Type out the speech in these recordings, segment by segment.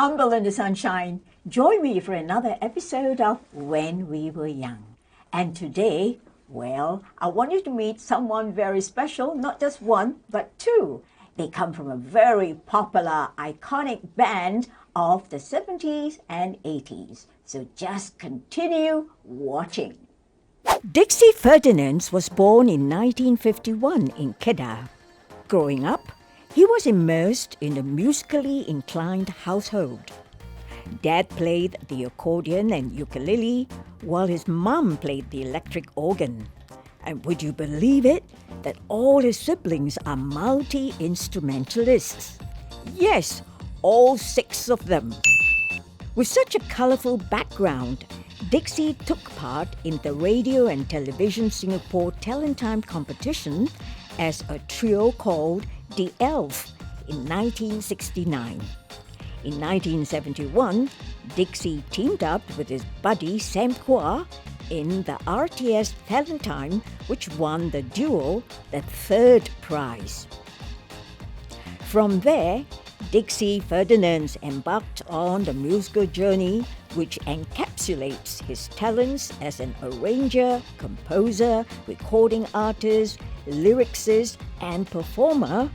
I'm Belinda Sunshine. Join me for another episode of When We Were Young. And today, well, I want you to meet someone very special, not just one, but two. They come from a very popular, iconic band of the 70s and 80s. So just continue watching. Dixie Ferdinand was born in 1951 in Kedah. Growing up, he was immersed in a musically inclined household. Dad played the accordion and ukulele, while his mum played the electric organ. And would you believe it, that all his siblings are multi-instrumentalists? Yes, all 6 of them. With such a colourful background, Dixie took part in the Radio and Television Singapore Talent Time competition as a trio called The Elf in 1969. In 1971, Dixie teamed up with his buddy Sam Kua in the RTS Talent Time, which won the duo the 3rd prize. From there, Dixie Ferdinand embarked on the musical journey which encapsulates his talents as an arranger, composer, recording artist, lyricist, and performer,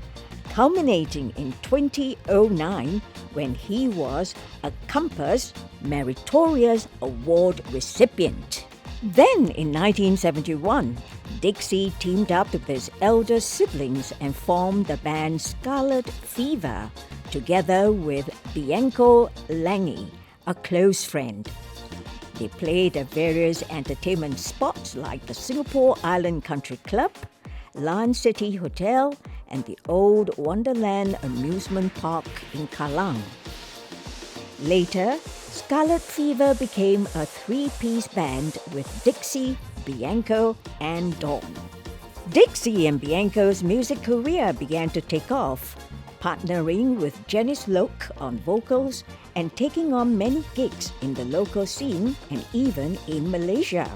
culminating in 2009 when he was a Compass Meritorious Award recipient. Then in 1971, Dixie teamed up with his elder siblings and formed the band Scarlet Fever, together with Bianco Langi, a close friend. They played at various entertainment spots like the Singapore Island Country Club, Lion City Hotel, and the Old Wonderland Amusement Park in Kallang. Later, Scarlet Fever became a 3-piece band with Dixie, Bianco, and Dawn. Dixie and Bianco's music career began to take off, partnering with Janice Loke on vocals and taking on many gigs in the local scene and even in Malaysia.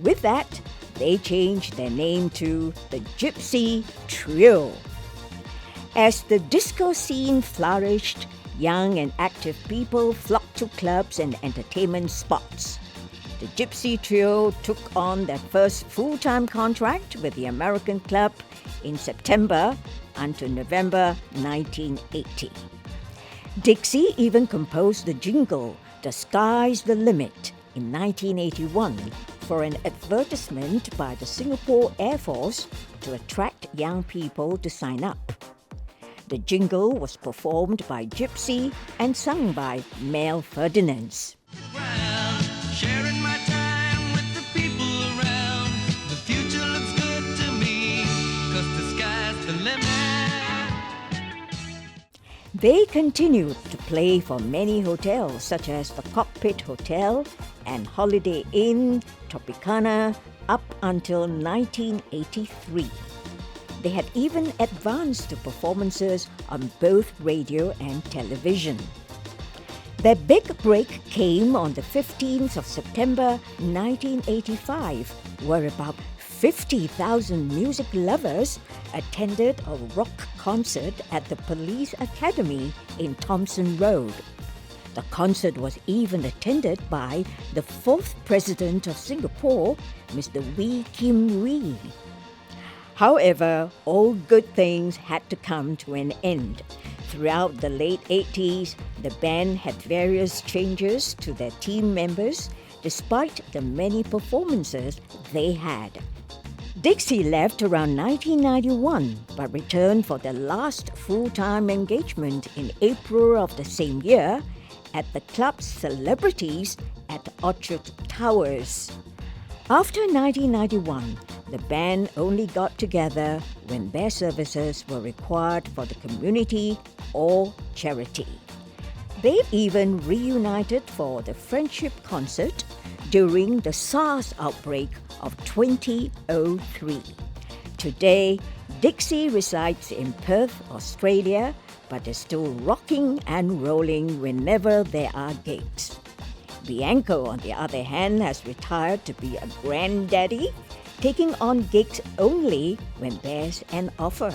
With that, they changed their name to the Gypsy Trio. As the disco scene flourished, young and active people flocked to clubs and entertainment spots. The Gypsy Trio took on their first full-time contract with the American Club in September until November 1980. Dixie even composed the jingle, "The Sky's the Limit," in 1981 for an advertisement by the Singapore Air Force to attract young people to sign up. The jingle was performed by Gypsy and sung by Mel Ferdinand. Sharing my time with the people around. The future looks good to me, 'cause the sky's the limit. They continued to play for many hotels such as the Cockpit Hotel and Holiday Inn, Tropicana, up until 1983. They had even advanced to performances on both radio and television. Their big break came on the 15th of September 1985, where about 50,000 music lovers attended a rock concert at the Police Academy in Thomson Road. The concert was even attended by the 4th President of Singapore, Mr. Wee Kim Wee. However, all good things had to come to an end. Throughout the late 80s, the band had various changes to their team members, despite the many performances they had. Dixie left around 1991, but returned for their last full-time engagement in April of the same year at the club's Celebrities at Orchard Towers. After 1991, the band only got together when their services were required for the community or charity. They even reunited for the Friendship Concert during the SARS outbreak of 2003. Today, Dixie resides in Perth, Australia, but is still rocking and rolling whenever there are gigs. Bianco, on the other hand, has retired to be a granddaddy, taking on gigs only when there's an offer.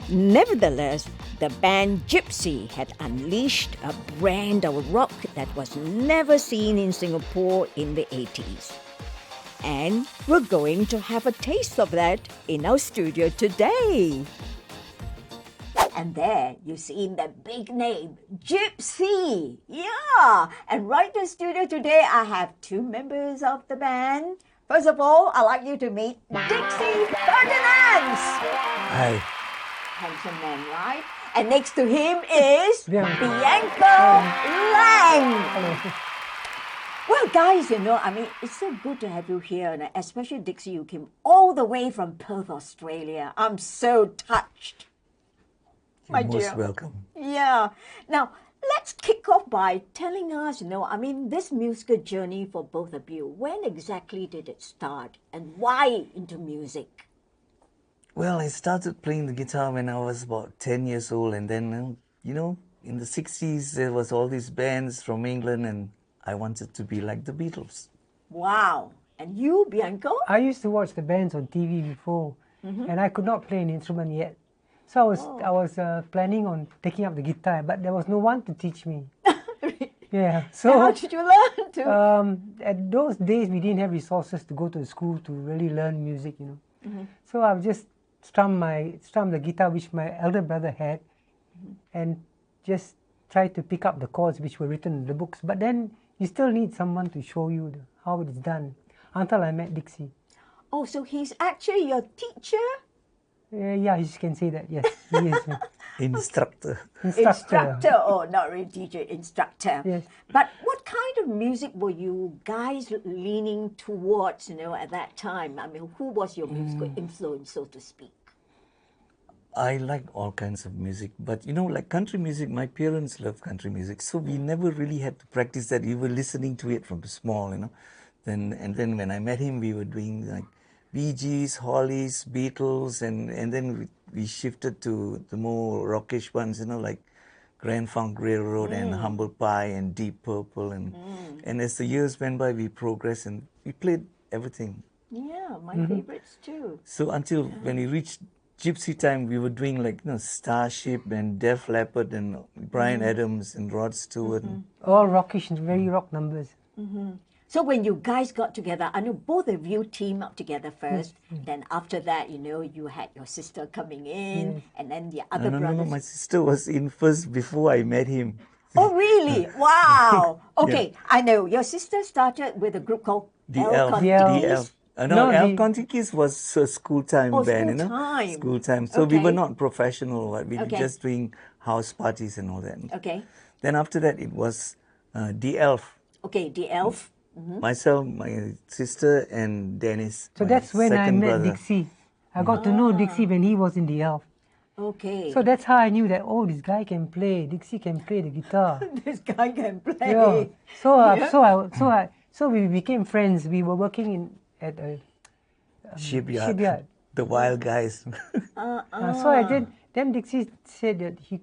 Nevertheless, the band Gypsy had unleashed a brand of rock that was never seen in Singapore in the 80s. And we're going to have a taste of that in our studio today. And there you've seen the big name, Gypsy. Yeah, and right in the studio today, I have two members of the band. First of all, I'd like you to meet Dixie Ferdinand. Hi. Handsome man, right? And next to him is Bianca. Bianca Lang. Hello. Well, guys, it's so good to have you here, and especially Dixie, you came all the way from Perth, Australia. I'm so touched. My You're most dear. welcome. Yeah. Now, let's kick off by telling us, this musical journey for both of you. When exactly did it start and why into music? Well, I started playing the guitar when I was about 10 years old, and then, in the 60s, there was all these bands from England, and I wanted to be like the Beatles. Wow. And you, Bianca? I used to watch the bands on TV before, and I could not play an instrument yet. So I was planning on taking up the guitar, but there was no one to teach me. Yeah. So how did you learn to? At those days, we didn't have resources to go to school to really learn music, So I just strummed the guitar which my elder brother had, and just tried to pick up the chords which were written in the books. But then you still need someone to show you how it is done. Until I met Dixie. Oh, so he's actually your teacher? Yeah, you can say that. Yes, he is. Instructor. Instructor. Oh, not really teacher, instructor. Yes. But what kind of music were you guys leaning towards, at that time? I mean, who was your musical influence, so to speak? I like all kinds of music, but like country music, my parents love country music, so we never really had to practice that. We were listening to it from small, Then when I met him, we were doing like Bee Gees, Hollies, Beatles, and then we shifted to the more rockish ones, like Grand Funk Railroad and Humble Pie and Deep Purple, and as the years went by, we progressed and we played everything. Yeah, my favorites too. So until when we reached Gypsy time, we were doing like Starship and Def Leppard and Bryan Adams and Rod Stewart. All rockish and very rock numbers. So when you guys got together, I know both of you teamed up together first. Then after that, you had your sister coming in, and then the other brothers. No, my sister was in first before I met him. Oh, really? Wow. Okay, I know. Your sister started with a group called The El Elf. Contiquis. The Elf. No, El the- Contiquis was a school time band, school-time. School time. So we Okay. were not professional, but we were Okay. just doing house parties and all that. Okay. Then after that, it was The Elf. Okay, the Elf. Myself, my sister, and Dennis. So my that's when I second met brother. Dixie. I got to know Dixie when he was in the Elf. Okay. So that's how I knew that, this guy can play. Dixie can play the guitar. this guy can play. Yeah. So we became friends. We were working at a Shipyard. shipyard. The wild guys. Then Dixie said that he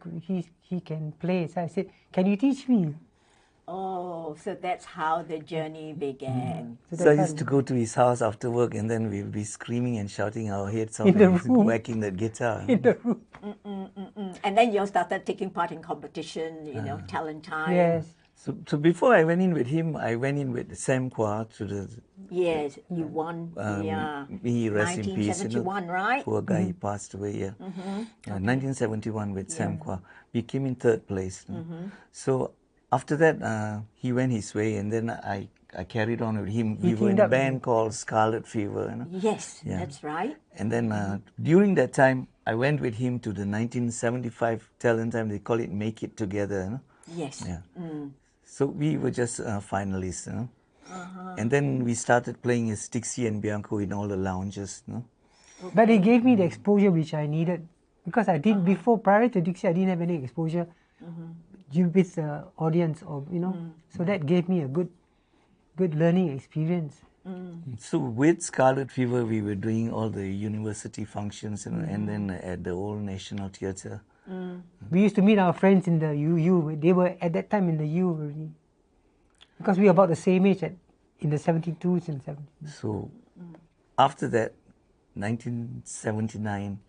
can play. So I said, can you teach me? Oh, so that's how the journey began. So I used to go to his house after work, and then we'd be screaming and shouting our heads off In the and room. whacking that guitar. In the room. And then you all started taking part in competition, talent time. Yes. So before I went in with him, I went in with Sam Kwa to the Yes, you won. Yeah. he rest in peace. 1971, right? Poor guy, he passed away. Yeah, 1971 with Sam Kwa. We came in third place. So after that, he went his way, and then I carried on with him. We were in teamed a up with him. band called Scarlet Fever. Yes, Yeah. that's right. And then during that time, I went with him to the 1975 talent time. They call it Make It Together. Yes. Yeah. So we were just finalists. And then we started playing as Dixie and Bianco in all the lounges. But it gave me the exposure which I needed. Because I did before, prior to Dixie, I didn't have any exposure with the audience, So that gave me a good learning experience. So with Scarlet Fever, we were doing all the university functions and then at the Old National Theatre. We used to meet our friends in the UU. They were at that time in the U already. Because we were about the same age in the 72s and 70s. So after that, 1979,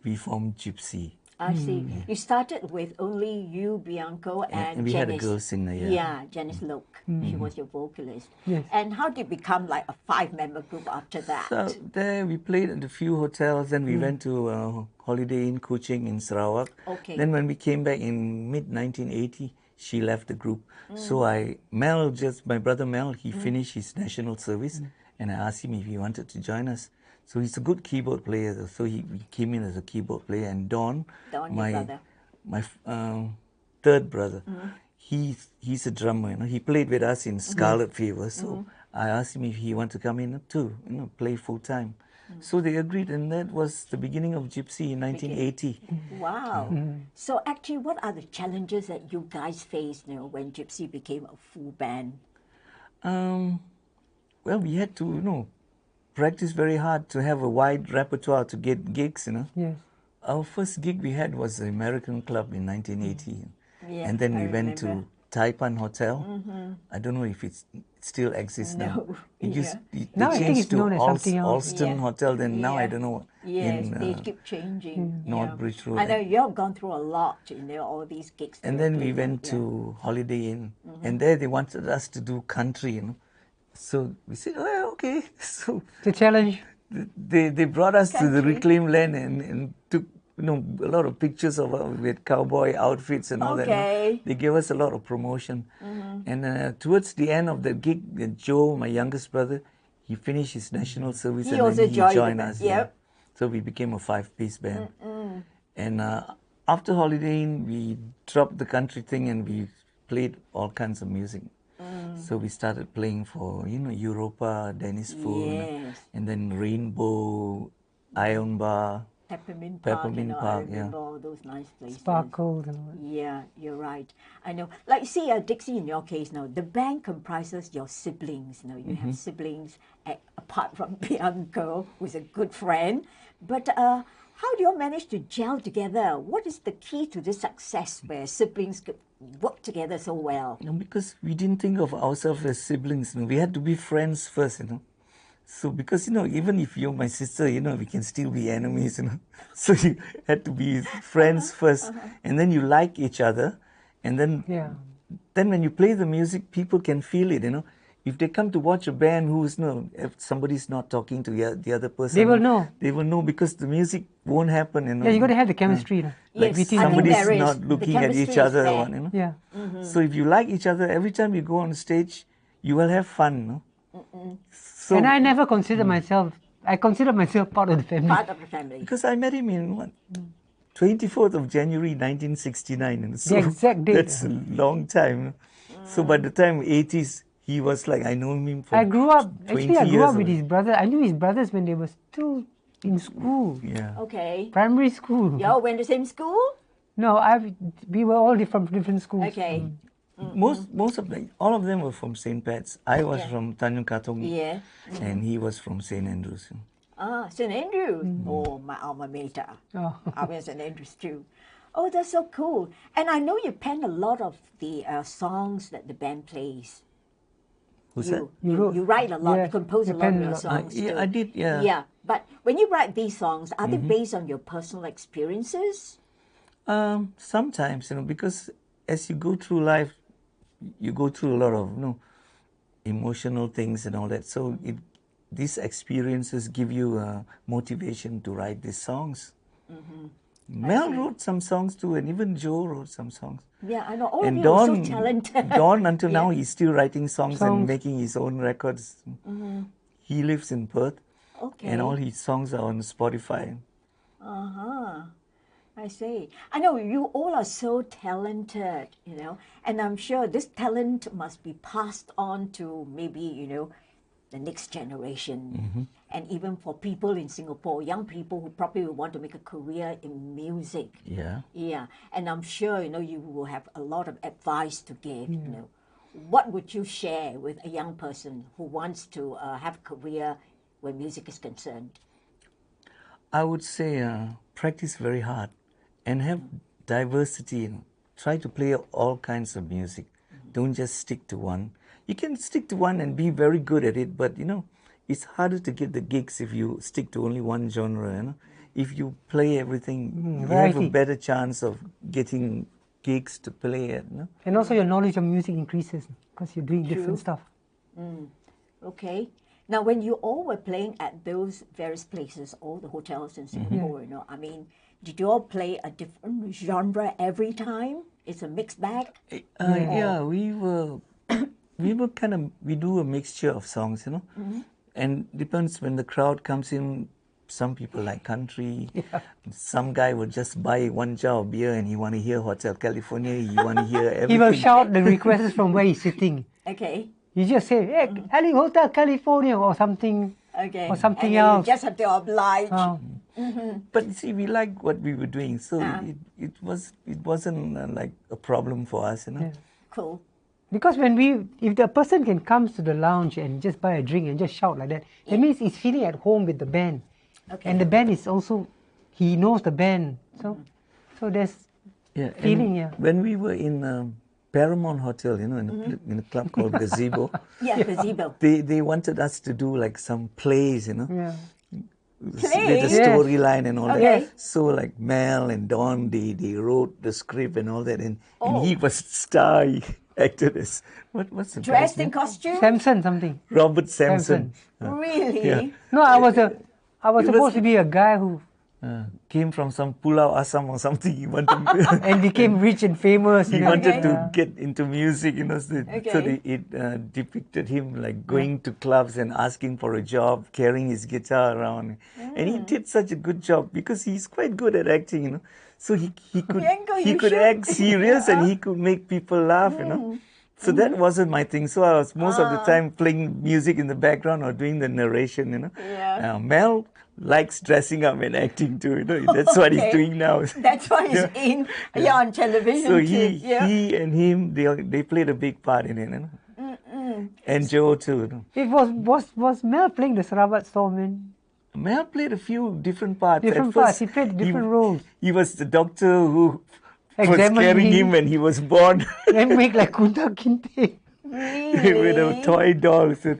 we formed Gypsy. I see. You started with only you, Bianco, and we Janice. had a girl singer, yeah. Yeah, Janice Loke. She was your vocalist. Yes. And how did you become like a 5-member group after that? So there we played at a few hotels, then we went to Holiday Inn Kuching in Sarawak. Okay. Then when we came back in mid-1980, she left the group. So my brother Mel, he finished his national service, and I asked him if he wanted to join us. So he's a good keyboard player, so he came in as a keyboard player. And Don, Don, your my brother. third brother, he's a drummer. He played with us in Scarlet Fever. So I asked him if he wanted to come in too, play full time. So they agreed, and that was the beginning of Gypsy in 1980. Wow. So actually, what are the challenges that you guys faced when Gypsy became a full band? Well, we had to, practice very hard to have a wide repertoire to get gigs. Yes. Our first gig we had was the American Club in 1980. Yeah, And then I we went remember. to Taipan Hotel. I don't know if it still exists now. No, It yeah. they Now I think changed it's to known as something else. Alston Yeah. Hotel. Then now I Yeah. don't know. Yes, in, they keep changing. North yeah. Bridge Road. I know you have gone through a lot, all these gigs. And that then you we played went at, to Holiday Inn, and there they wanted us to do country. So we said, oh, okay. So It's a challenge. they brought us to the Country. reclaimed land and took a lot of pictures of with cowboy outfits and all that. Okay. They gave us a lot of promotion. And towards the end of the gig, Joe, my youngest brother, he finished his national service He and also then he joined joined the us. band. Yep. So we became a 5-piece band. And after Holiday Inn, we dropped the country thing and we played all kinds of music. So we started playing for, Europa, Dennis Fool, Yes. and then Rainbow, Iron Bar. Peppermint Park, Peppermint I Park, remember all those nice places. Sparkled and all. Yeah, you're right. I know. Like, see, Dixie, in your case now, the band comprises your siblings. You have siblings apart from Bianco, who's a good friend. But how do you all manage to gel together? What is the key to this success where siblings could work together so well? Because we didn't think of ourselves as siblings. We had to be friends first. So because even if you're my sister, we can still be enemies. So you had to be friends first, and then you like each other, and then Yeah. then when you play the music, people can feel it. If they come to watch a band who's if somebody's not talking to the other person, They will know. They will know because the music won't happen. Yeah, you got to have the chemistry. Like Yes, between I think somebody's there is. not The looking at chemistry each is other. there. Yeah. So if you like each other, every time you go on stage, you will have fun. So And I never consider myself, I consider myself part of the family. Part of the family. because I met him in 24th of January 1969, and so exact date. that's a long time. So by the time 80s, he was like I know him for I grew up, 20 actually I grew years up with already. his brother. I knew his brothers when they were still in school, Yeah. Okay. primary school. Y'all went to the same school? No, we were all from different schools. Okay. Most of them, all of them were from St. Pat's. I was Yeah. from Tanjung Katong, Yeah. and he was from St. Andrews. Ah, St. Andrews. Oh, my alma mater. Oh. I went to St. Andrews too. Oh, that's so cool. And I know you pen a lot of the songs that the band plays. Who's that? You wrote- you write a lot. yeah, you compose you a lot of pen a your lot. songs Yeah, too. I did, yeah. Yeah, but when you write these songs, are they based on your personal experiences? Sometimes, because as you go through life, you go through a lot of, emotional things and all that. So these experiences give you motivation to write these songs. Mel wrote some songs too, and even Joe wrote some songs. Yeah, I know. All And of you are Don, so talented. Don until now, he's still writing songs and Songs. making his own records. He lives in Perth, Okay. and all his songs are on Spotify. Uh-huh. I see. I know you all are so talented, and I'm sure this talent must be passed on to maybe, the next generation. And even for people in Singapore, young people who probably will want to make a career in music. Yeah. Yeah. And I'm sure, you will have a lot of advice to give, What would you share with a young person who wants to have a career where music is concerned? I would say practice very hard and have diversity. Try to play all kinds of music. Don't just stick to one. You can stick to one and be very good at it, but it's harder to get the gigs if you stick to only one genre. if you play everything, you have a variety. better chance of getting gigs to play at. No? And also your knowledge of music increases because you're doing different stuff. Okay. Now, when you all were playing at those various places, all the hotels in Singapore, I mean, did you all play a different genre every time? It's a mixed bag? Yeah, we were we do a mixture of songs, and depends when the crowd comes in. Some people like country. Some guy will just buy one jar of beer and he want to hear Hotel California. He want to hear everything. He will shout the requests from where he's sitting. Okay. You just say, hey, Ali Hotel California or something. Okay. Or something and then else. You just have to oblige. But you see, we liked what we were doing, so it wasn't like a problem for us, Yeah. Cool. Because if the person can come to the lounge and just buy a drink and just shout like that, that means he's feeling at home with the band. Okay. And the band is also, he knows the band. So there's Yeah, feeling, and when we were in Paramount Hotel, in a club called Gazebo, Yeah, gazebo. they wanted us to do like some plays, Yeah. with a Plays? Yes. storyline and all Okay. that. So like Mel and Don, they wrote the script and all that, and he Oh. was star. He acted as what's the guy's Dressed in name? costume? Samson something. Robert Sampson. Really? Yeah. No, I was was- supposed to be a guy who Came from some Pulau Asam or something. He wanted, and became rich and famous. he you know. wanted to Yeah. get into music, So Okay. it depicted him like going to clubs and asking for a job, carrying his guitar around, and he did such a good job because he's quite good at acting, So he could Yanko, he you could should. act serious and he could make people laugh, So that wasn't my thing. So I was most of the time playing music in the background or doing the narration, Yeah. Mel likes dressing up and acting too, That's what he's Okay. doing now. That's why he's in on television So too. Yeah. he and him, they played a big part in it, And Joe too. It was Mel playing the Sarawak Storm, Mel played a few different parts. At Different first, parts. He played different roles. He was the doctor who was Examined carrying him. him when he was born Then make like Kunta Kinte. with a toy doll. So,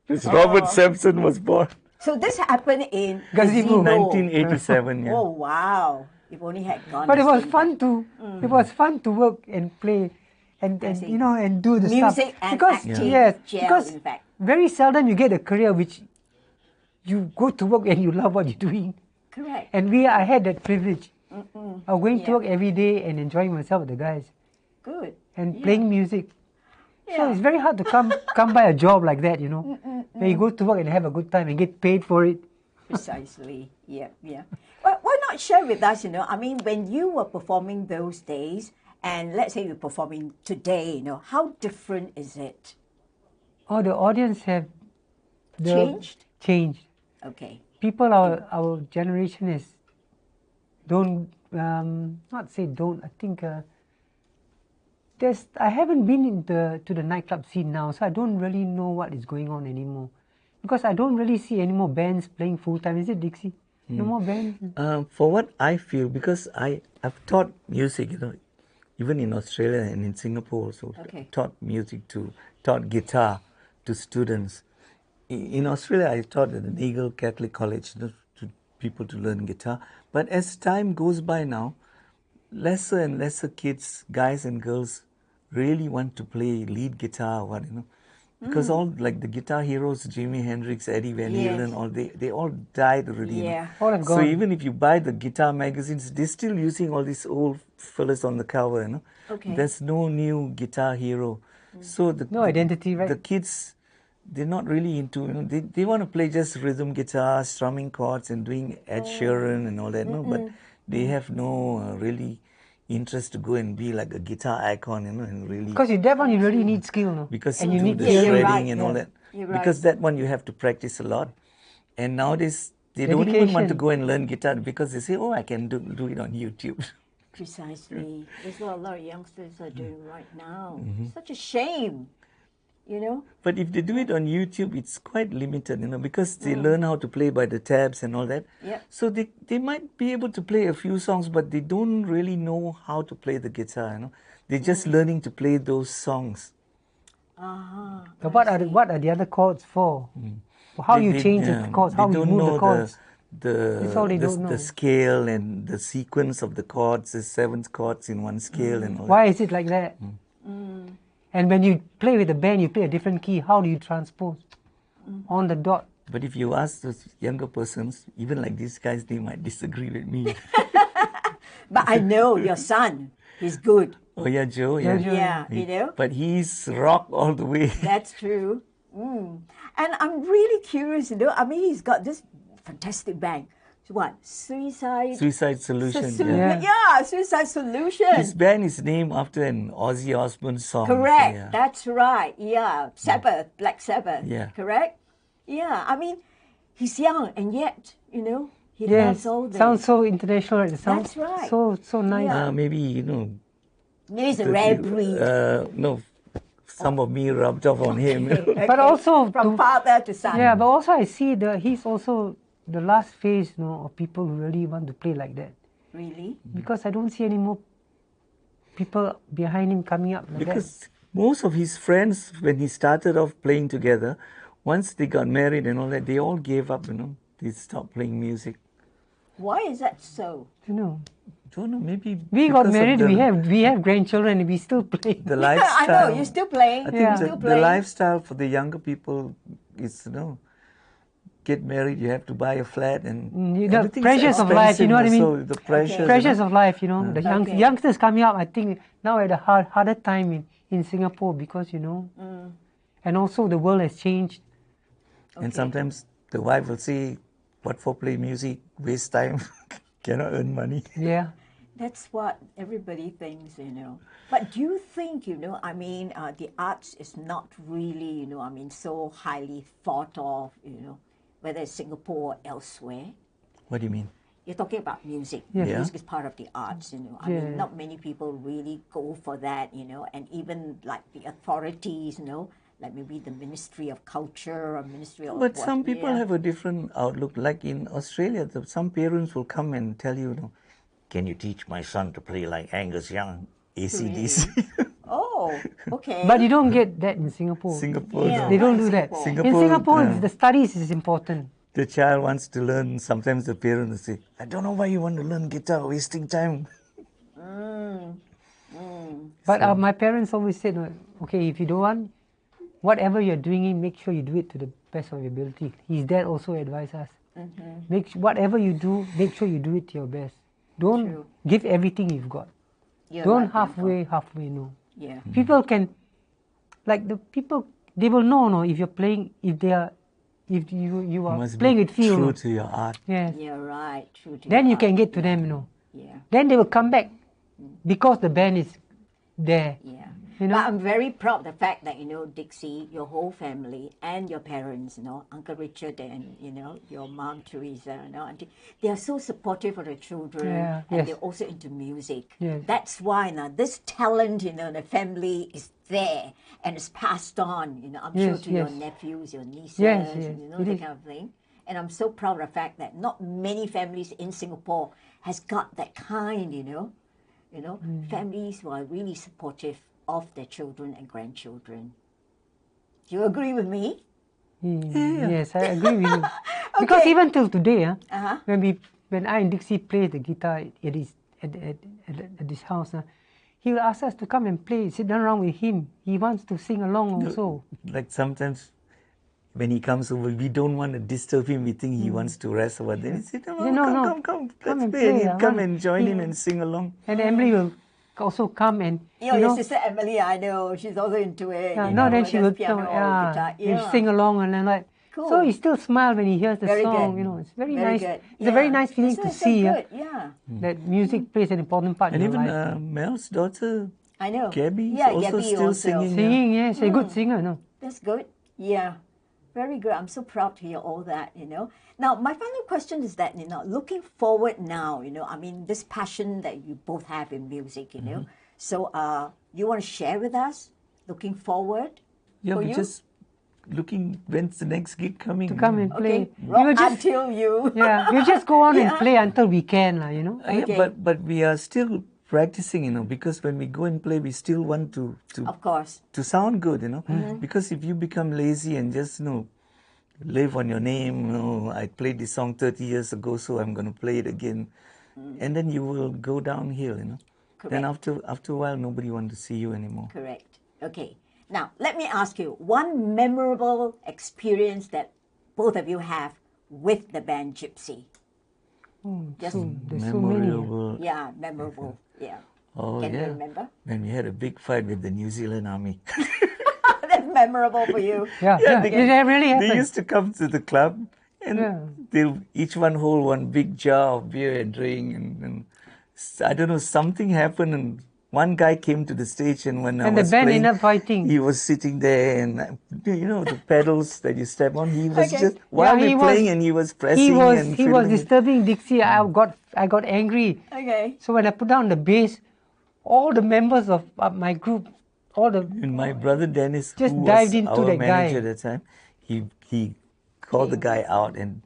this Robert Sampson was born So this happened in Gazebo. 1987. Yeah. Oh wow! If only had gone. But it the was same fun to it was fun to work and play and see. and do the stuff. Music and because acting yes, gel, because in fact. very seldom you get a career which you go to work and you love what you're doing. Correct. And I had that privilege of going to Yeah. work every day and enjoying myself with the guys Good. and playing music. So Yeah. it's very hard to come by a job like that, where you go to work and have a good time and get paid for it. Precisely. Yeah, yeah. Well, why not share with us, I mean, when you were performing those days, and let's say you're performing today, how different is it? Oh, the audience have Changed? Changed. Okay. People, our generation is don't not say don't. I think I haven't been to the nightclub scene now, so I don't really know what is going on anymore. Because I don't really see any more bands playing full time. Is it, Dixie? No more bands. For what I feel, because I've taught music, even in Australia and in Singapore also, Okay. taught guitar to students. In Australia, I taught at the Nagle Catholic College to people to learn guitar. But as time goes by now, lesser and lesser kids, guys and girls, really want to play lead guitar or what, Because all like the guitar heroes, Jimi Hendrix, Eddie Van Yes. Halen, all they all died already. Yeah. All have So gone. even if you buy the guitar magazines, they're still using all these old fellas on the cover, Okay. There's no new guitar hero. So No identity, right? The kids, they're not really into, they want to play just rhythm guitar, strumming chords and doing Ed Sheeran and all that, but they have no really interest to go and be like a guitar icon, and really. Because that one you really need skill, no? Because and you you do need the Yeah, you're shredding right, and all yeah. that. You're right. Because that one you have to practice a lot. And nowadays, they don't even want to Dedication. go and learn guitar because they say, oh, I can do it on YouTube. Precisely. That's what a lot of youngsters are doing right now. Mm-hmm. Such a shame, But if they do it on YouTube, it's quite limited, because they learn how to play by the tabs and all that. Yep. So they might be able to play a few songs, but they don't really know how to play the guitar, They're just learning to play those songs. But what are the other chords for? How They- you they- change yeah, the chords? they How you don't move know the chords? That's all they don't know. the scale and the sequence of the chords, the 7 chords in one scale and all Why is it like that? And when you play with a band, you play a different key. How do you transpose on the dot? that. But if you ask those younger persons, even like these guys, they might disagree with me. But I know your son, he's good. Oh yeah, Joe, yeah. Joe. Yeah, you know. But he's rock all the way. That's true. And I'm really curious, you know. I mean, he's got this fantastic band. What? Suicide Solution. Suicide Solution. His band is named after an Ozzy Osbourne song. Correct. Yeah. That's right. Yeah. Sabbath, Black Sabbath. Yeah. Correct? Yeah. I mean, he's young and yet, you know, he Yes, loves all this. sounds so international. It sounds That's right. so nice. Yeah. Maybe, you know, Maybe it's a rare breed. no, some of me rubbed off on him. But also from father to son. Yeah, but also I see he's also the last phase, you know, of people who really want to play like that. Really? Because I don't see any more people behind him coming up like Because most of his friends, when he started off playing together, once they got married and all that, they all gave up, you know. They stopped playing music. Why is that so? that. You know, Don't know, maybe we got because of married, the, we have grandchildren, and we still play. the I lifestyle. know, you're still playing. I think Yeah. Still the playing. lifestyle for the younger people is, you know, get married, you have to buy a flat and The everything's pressures of life, you know what I mean? expensive also, the pressures. Pressures you know. of life, you know. The Okay. youngsters coming up, I think now at a harder time in Singapore because, you know, and also the world has changed. And sometimes the wife will say, what for play music, waste time, cannot earn money. Yeah. That's what everybody thinks, you know. But do you think, you know, I mean, the arts is not really, you know, I mean, so highly thought of, you know, whether it's Singapore or elsewhere? What do you mean? You're talking about music. Yeah. Yeah. Music is part of the arts, you know. I Yeah. mean, not many people really go for that, you know, and even like the authorities, you know, like maybe the Ministry of Culture or Ministry of But what, some people yeah. have a different outlook. Like in Australia, some parents will come and tell you, you know, can you teach my son to play like Angus Young, AC/DC? Oh, okay. But you don't get that in Singapore. Singapore, Yeah. no. They don't Why do that. Singapore? In Singapore, yeah. the studies is important. The child wants to learn. Sometimes the parents will say, I don't know why you want to learn guitar, wasting time. But my parents always said, okay, if you don't want, whatever you're doing, make sure you do it to the best of your ability. His dad also advised us. Whatever you do, make sure you do it to your best. Don't True. give everything you've got. You're Don't right, Dimple. halfway no. Yeah. People can, like the people, they will know, no, if you're playing, if you You are must playing be with feel. true No. to your art. Yes. You're right. True to Then your you can heart. get to them, you know. Yeah. Then they will come back because the band is there. Yeah. You know? But I'm very proud the fact that, you know, Dixie, your whole family and your parents, you know, Uncle Richard and, you know, your mom Teresa, you know, auntie, they are so supportive of the children Yeah, and yes. they're also into music. Yes. That's why now this talent, you know, in the family is there and it's passed on, you know, I'm sure Yes, to your yes. nephews, your nieces, Yes, yes, you know, it that is. kind of thing. And I'm so proud of the fact that not many families in Singapore has got that kind, you know, families who are really supportive of their children and grandchildren. Do you agree with me? Yes, I agree with you. Because Okay. even till today, Uh-huh. when I and Dixie play the guitar at this house, he will ask us to come and play, sit down around with him. He wants to sing along also. Like sometimes when he comes over, we don't want to disturb him. We think he wants to rest over there. He said, Yeah, come, Come let's and play. And play, he'd come huh? and join in Yeah. and sing along. And Emily will also come and You know, your sister Emily, I know, she's also into it. yeah, you no, know, then she just will piano or guitar. he'll sing along and then like. So Cool. he still smiles when he hears the Very song. good. You know, it's very, Very nice. good. It's a very Yeah. nice feeling That's to so see good. Yeah. that music plays an important part And in your even life. Mel's daughter, I know. Gabby, is Yeah, also Gabby still also. singing. Singing, yes, a good singer. No. That's good. Yeah. Very good. I'm so proud to hear all that, you know. Now, my final question is that, you know, looking forward now, you know, I mean, this passion that you both have in music, you know. So, you want to share with us, looking forward? Yeah, For but you? just looking, when's the next gig coming? To come and play. Okay. Rock will just, until you. yeah, you just go on and Yeah. play until we can, you know. Yeah, Okay. but we are still practicing, you know, because when we go and play, we still want to Of course. sound good, you know. Because if you become lazy and just, you know, live on your name. You know, I played this song 30 years ago, so I'm going to play it again. And then you will go downhill, you know. Then after a while, nobody wants to see you anymore. Correct. Okay. Now, let me ask you one memorable experience that both of you have with the band Gypsy. Just There's so many. Memorable. yeah, memorable. Yeah. Oh, Can you yeah. remember? When we had a big fight with the New Zealand Army. That's memorable for you. Yeah, Yeah, it they- really They happened. used to come to the club and they'll each one hold one big jar of beer and drink. And I don't know, something happened and one guy came to the stage and when I And the was band playing, ended up fighting. he was sitting there and you know the pedals that you step on. He was Okay. just while he we're was- playing and he was pressing He was and he was fiddling. disturbing Dixie. I got angry. Okay. So when I put down the bass, all the members of my group, all the And my brother Dennis, Just who dived was into our that manager guy. at the time, he called the guy out and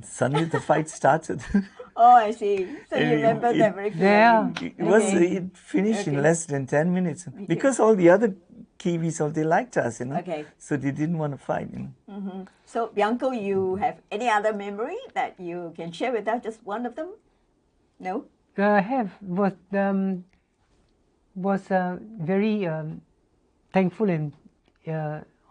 suddenly the fight started. Oh, I see. So you And remember it- that very Yeah. clearly. It finished in Okay. less than 10 minutes because all the other Kiwis, they liked us, you know. Okay. So they didn't want to fight, you know. So, Bianco, you have any other memory that you can share with us? Just one of them? No? I have was very thankful and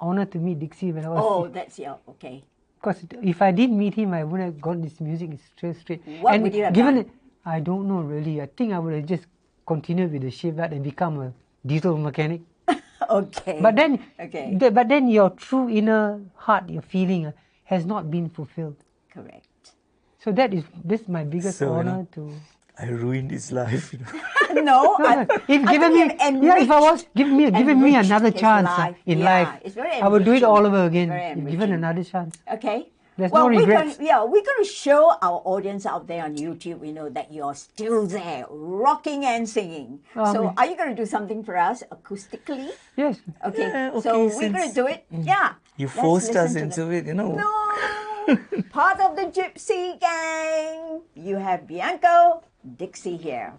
honored to meet Dixie when I was. Oh, that's your, okay. Because if I didn't meet him, I wouldn't have got this music straight. What and would you have given done? it, I don't know really. I think I would have just continued with the shipyard and become a diesel mechanic. Okay. But then, Okay. but then your true inner heart, your feeling has not been fulfilled. Correct. So this is my biggest So, you honor know, to. I ruined his life, you know. No, If I given think me, you've if I was given me enriched another his chance life. in Yeah, life, it's very I would do it enriching. all over again. Very If given enriching. another chance. Okay. There's well, no regrets. we're going to show our audience out there on YouTube, you know, that you're still there, rocking and singing. So, Amen. are you going to do something for us acoustically? Yes. Okay. Yeah, So, okay, we're going to since do it. Yeah. You Let's forced us listen to into it, you know. No. Part of the Gypsy Gang. You have Bianco, Dixie here.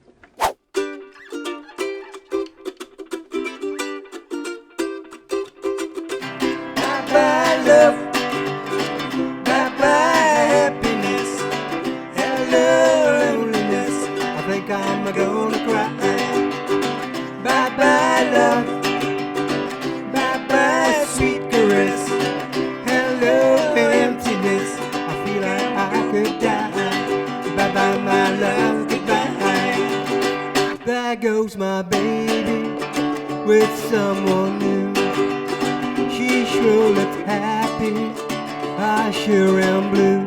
Bye-bye love, bye-bye happiness, hello loneliness, I think I'm gonna cry. Bye-bye love, bye-bye sweet caress, hello emptiness, I feel like I could die. Bye-bye my love, goodbye. There goes my baby with someone new. She sure looked happy, I sure am blue.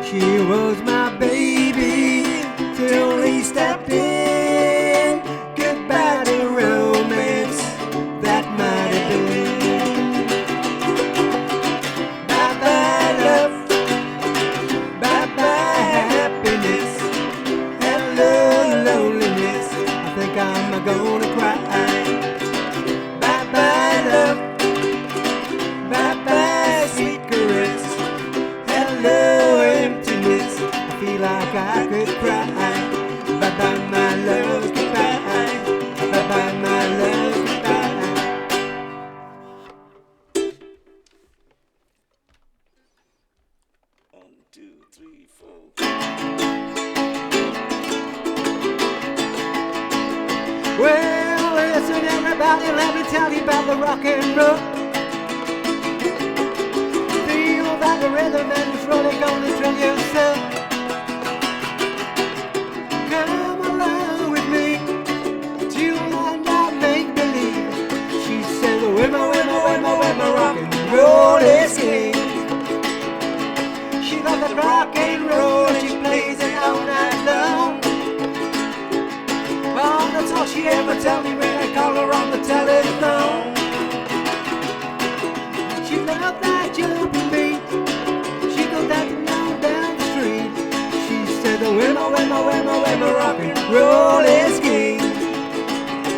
She was my baby till he stepped in. Goodbye to romance, that might have been. Bye-bye love, bye-bye happiness, hello loneliness, I think I'm gonna cry. Bye-bye love, bye-bye sweet caress, hello emptiness, I feel like I could cry. Bye-bye my love, goodbye. Bye-bye my love, goodbye. One, two, three, four. Well, listen everybody, let me tell you about the rock and roll. Feel that the rhythm and it's really gonna thrill you so. Come along with me to land out make believe. She said, "Wimmer, wimmer, wimmer, wimmer, rock and roll is king." She loves the rock and roll and she plays it all night long. Oh, that's all she ever tell me when I call her on the telephone. She loved that jumping beat. She goes that down the street. She said, "The wimmer, wimmer, wimmer, wimmer, rock and roll is king."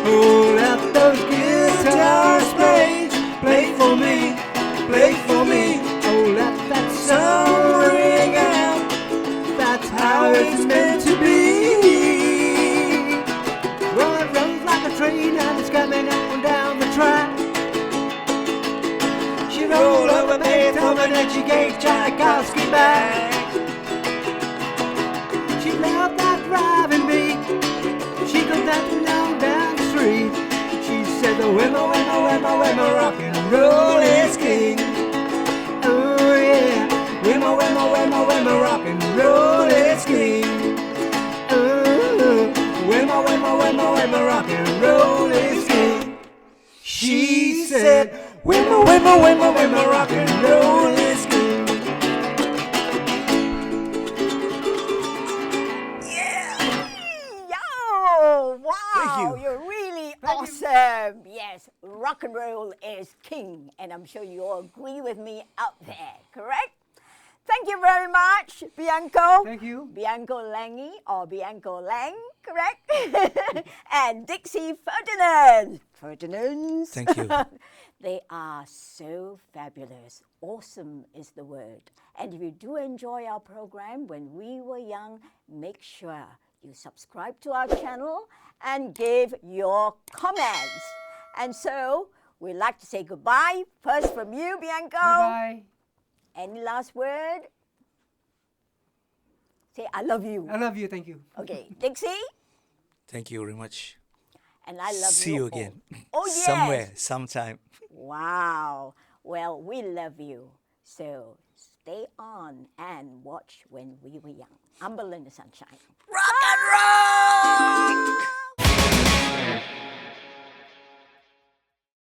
Oh, let those guitars play for me, play for me. Oh, let that song ring out. That's how it's meant to be. Well, it runs like a train and then she gave Tchaikovsky back. She loved that driving beat. She go dancing down the street. She said, "The wimmer, wimmer, wimmer, wimmer, rock and roll is king." Oh yeah, wimmer, wimmer, wimmer, wimmer, rock and roll is king. Oh, wimmer, wimmer, wimmer, wimmer, rock and roll is king. She said, "Wimmer, wimmer, wimmer, wimmer, rock and roll is king." Yo! Wow! you. You're really awesome. Yes, rock and roll is king, and I'm sure you all agree with me out there. Correct? Thank you very much, Bianco. Thank you. Bianco Langy or Bianco Lang, correct? And Dixie Ferdinand. Ferdinand. Thank you. They are so fabulous. Awesome is the word. And if you do enjoy our program when we were young, make sure you subscribe to our channel and give your comments. And so we'd like to say goodbye. First from you, Bianco. Bye. Any last word? Say, I love you. I love you. Thank you. Okay, Dixie? Thank you very much. And I love See you you all. again. Oh, yes. Somewhere, sometime. Wow. Well, we love you. So stay on and watch When We Were Young. Umbrella in the Sunshine. Rock and roll!